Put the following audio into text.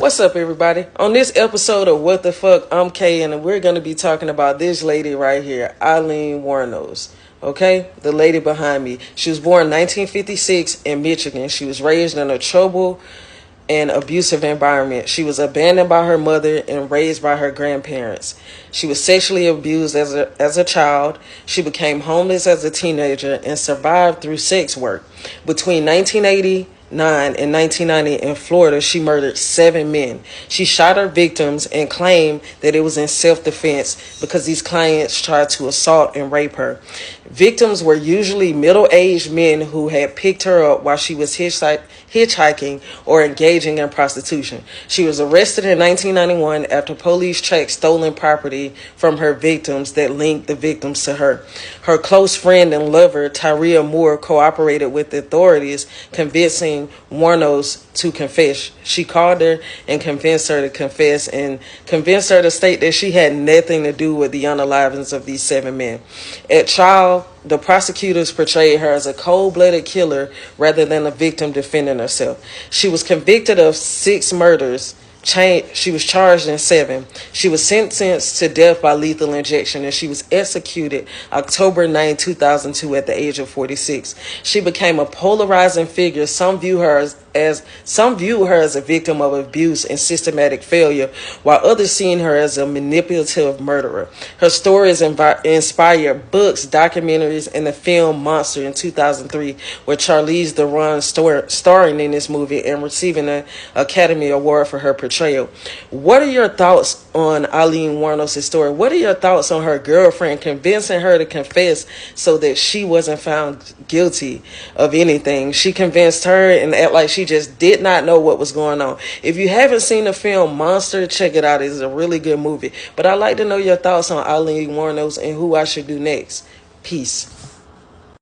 What's up, everybody? On this episode of What the Fuck, I'm Kay, and we're going to be talking about this lady right here, Aileen Wurnos. Okay? The lady behind me. She was born in 1956 in Michigan. She was raised in a troubled and abusive environment. She was abandoned by her mother and raised by her grandparents. She was sexually abused as a child. She became homeless as a teenager and survived through sex work. Between 1989 and 1990 in Florida, she murdered 7 men. She shot her victims and claimed that it was in self-defense because these clients tried to assault and rape her. Victims were usually middle-aged men who had picked her up while she was hitchhiking or engaging in prostitution. She was arrested in 1991 after police tracked stolen property from her victims that linked the victims to her. Her close friend and lover, Tyria Moore, cooperated with the authorities, convincing Wurnos to confess. She called her and convinced her to confess and convinced her to state that she had nothing to do with the unalivings of these 7 men. At trial, the prosecutors portrayed her as a cold-blooded killer rather than a victim defending herself. She was convicted of 6 murders. She was charged in 7. She was sentenced to death by lethal injection, and she was executed October 9, 2002 at the age of 46. She became a polarizing figure. Some view her as a victim of abuse and systematic failure, while others seen her as a manipulative murderer. Her stories inspired books, documentaries, and the film Monster in 2003, with Charlize Theron starring in this movie and receiving an Academy Award for her portrayal. What are your thoughts on Aileen Wurnos' story? What are your thoughts on her girlfriend convincing her to confess so that she wasn't found guilty of anything? She convinced her and act like she just did not know what was going on. If you haven't seen the film Monster, check it out. It's a really good movie. But I'd like to know your thoughts on Aileen Wurnos and who I should do next. Peace.